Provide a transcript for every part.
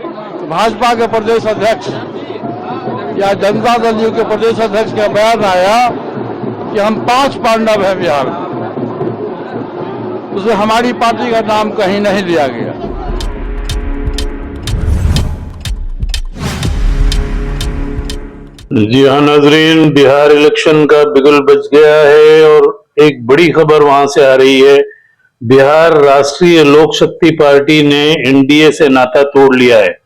तो भाजपा के प्रदेश अध्यक्ष या जनता दल यू के प्रदेश अध्यक्ष का बयान आया कि हम 5 पांडव हैं बिहार में, उसमें हमारी पार्टी का नाम कहीं नहीं लिया गया। जी हाँ नाजरीन, बिहार इलेक्शन का बिगुल बज गया है और एक बड़ी खबर वहां से आ रही है। बिहार राष्ट्रीय लोक शक्ति पार्टी ने एनडीए से नाता तोड़ लिया है।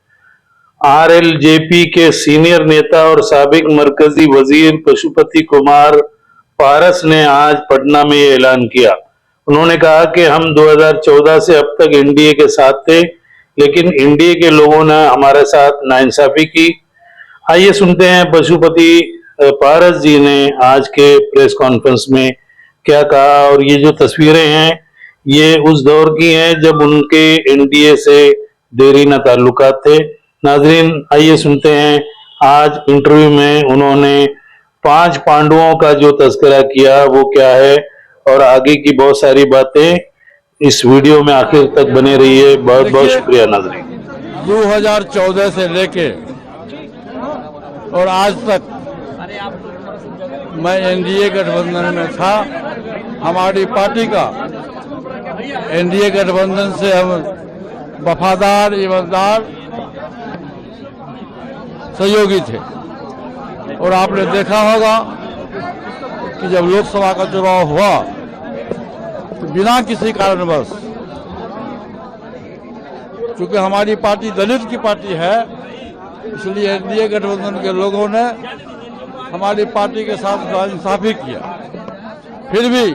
आरएलजेपी के सीनियर नेता और साबिक मरकजी वजीर पशुपति कुमार पारस ने आज पटना में ये ऐलान किया। उन्होंने कहा कि हम 2014 से अब तक एनडीए के साथ थे, लेकिन एनडीए के लोगों ने हमारे साथ नाइंसाफी की। आइए सुनते हैं पशुपति पारस जी ने आज के प्रेस कॉन्फ्रेंस में क्या कहा। और ये जो तस्वीरें हैं ये उस दौर की हैं जब उनके एनडीए से देरीना ताल्लुकात थे। नाजरीन आइए सुनते हैं आज इंटरव्यू में उन्होंने 5 पांडवों का जो तस्करा किया वो क्या है, और आगे की बहुत सारी बातें इस वीडियो में आखिर तक बने रहिए। बहुत बहुत शुक्रिया नाजरीन। 2014 से लेके और आज तक मैं एनडीए गठबंधन में था। हमारी पार्टी का एनडीए गठबंधन से हम वफादार ईमानदार सहयोगी थे। और आपने देखा होगा कि जब लोकसभा का चुनाव हुआ तो बिना किसी कारणवश, चूंकि हमारी पार्टी दलित की पार्टी है, इसलिए एनडीए गठबंधन के लोगों ने हमारी पार्टी के साथ नाइंसाफी किया। फिर भी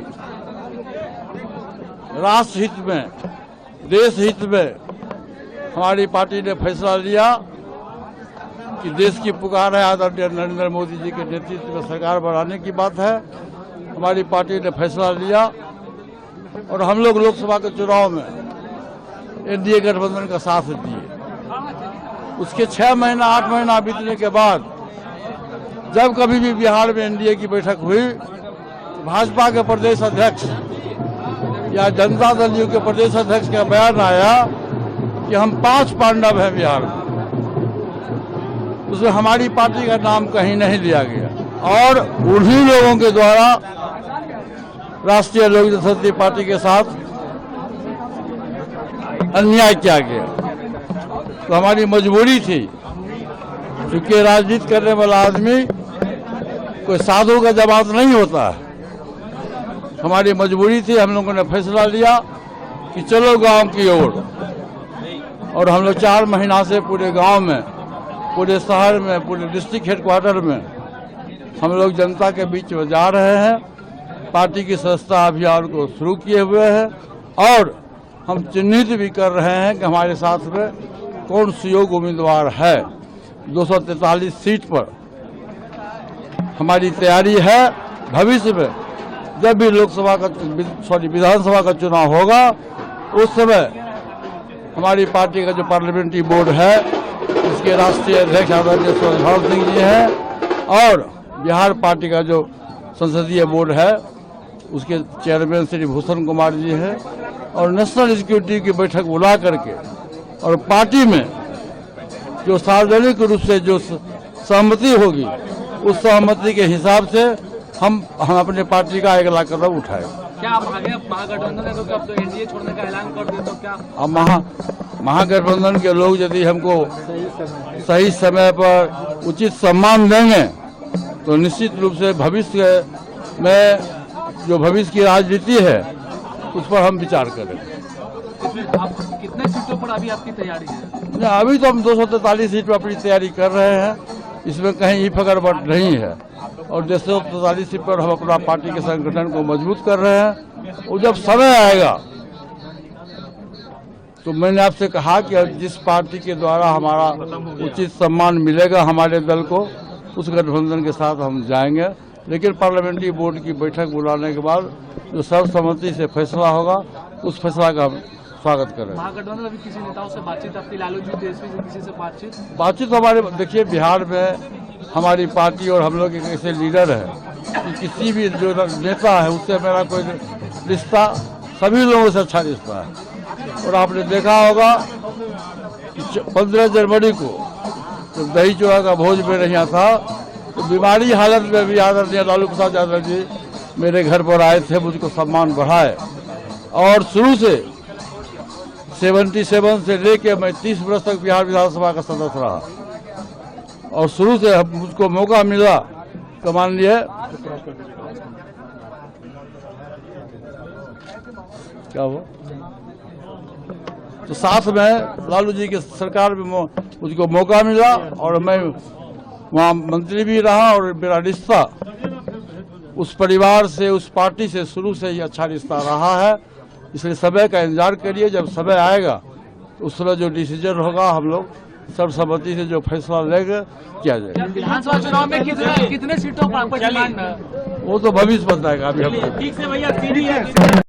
राष्ट्र हित में, देश हित में हमारी पार्टी ने फैसला लिया कि देश की पुकार है, आदरणीय नरेंद्र मोदी जी के नेतृत्व में सरकार बनाने की बात है। हमारी पार्टी ने फैसला लिया और हम लोग लोकसभा के चुनाव में एनडीए गठबंधन का साथ दिए। उसके 6 महीना 8 महीना बीतने के बाद जब कभी भी बिहार में एनडीए की बैठक हुई तो भाजपा के प्रदेश अध्यक्ष या जनता दल यू के प्रदेश अध्यक्ष का बयान आया कि हम 5 पांडव हैं बिहार में, उसमें हमारी पार्टी का नाम कहीं नहीं लिया गया। और उन्हीं लोगों के द्वारा राष्ट्रीय लोक जनशक्ति पार्टी के साथ अन्याय किया गया। तो हमारी मजबूरी थी, क्योंकि राजनीति करने वाला आदमी कोई साधु का जवाब नहीं होता है। हमारी मजबूरी थी, हम लोगों ने फैसला लिया कि चलो गांव की ओर। और हम लोग 4 महीना से पूरे गांव में, पूरे शहर में, पूरे डिस्ट्रिक्ट हेडक्वार्टर में हम लोग जनता के बीच में जा रहे हैं। पार्टी की सदस्यता अभियान को शुरू किए हुए हैं और हम चिन्हित भी कर रहे हैं कि हमारे साथ में कौन सुयोग्य उम्मीदवार है। 243 सीट पर हमारी तैयारी है। भविष्य में जब भी विधानसभा का चुनाव होगा उस समय हमारी पार्टी का जो पार्लियामेंट्री बोर्ड है, इसके राष्ट्रीय अध्यक्ष आदरणीय सुभाष सिंह जी हैं और बिहार पार्टी का जो संसदीय बोर्ड है उसके चेयरमैन श्री भूषण कुमार जी हैं। और नेशनल सिक्योरिटी की बैठक बुला करके और पार्टी में जो सार्वजनिक रूप से जो सहमति होगी उस सहमति के हिसाब से हम अपने पार्टी का अगला कदम उठाए। क्या आप आगे महागठबंधन है तो अब तो एनडीए छोड़ने का ऐलान कर दिया, तो क्या अब महागठबंधन के लोग यदि हमको सही समय पर उचित सम्मान देंगे तो निश्चित रूप से भविष्य में जो भविष्य की राजनीति है उस पर हम विचार करेंगे। आप कितने सीटों पर अभी आपकी तैयारी है? अभी तो हम 243 सीट पर अपनी तैयारी कर रहे हैं, इसमें कहीं फकरबट नहीं है। और 243 सीट पर हम अपना पार्टी के संगठन को मजबूत कर रहे हैं। और जब समय आएगा तो मैंने आपसे कहा कि जिस पार्टी के द्वारा हमारा उचित सम्मान मिलेगा हमारे दल को, उस गठबंधन के साथ हम जाएंगे। लेकिन पार्लियामेंट्री बोर्ड की बैठक बुलाने के बाद जो सर्वसम्मति से फैसला होगा उस फैसला का हम स्वागत करें। महागठबंधन अभी किसी नेताओं से बातचीत, आपकी लालू जी तेजस्वी से किसी से बातचीत हमारे, देखिए बिहार में हमारी पार्टी और हम लोग एक ऐसे लीडर है कि किसी भी जो नेता है उससे मेरा कोई रिश्ता, सभी लोगों से अच्छा रिश्ता है। और आपने देखा होगा कि 15 जनवरी को जब दही चूड़ा का भोज मेरे यहाँ था तो बीमारी हालत में भी आदरणीय लालू प्रसाद यादव जी मेरे घर पर आए थे, मुझको सम्मान बढ़ाए। और शुरू से 77 से लेके मैं 30 वर्ष तक बिहार विधानसभा का सदस्य रहा और शुरू से मुझको मौका मिला तो माननीय क्या हुआ तो साथ में लालू जी की सरकार में मुझको मौका मिला और मैं वहाँ मंत्री भी रहा और मेरा रिश्ता उस परिवार से, उस पार्टी से शुरू से ही अच्छा रिश्ता रहा है। इसलिए समय का इंतजार करिए, जब समय आएगा तो उस समय जो डिसीजन होगा हम लोग सर्वसम्मति से जो फैसला लेंगे किया जाएगा। विधानसभा चुनाव में कितने सीटों पर आपको डिमांड है? वो तो भविष्य बताएगा अभी हम ठीक से भैया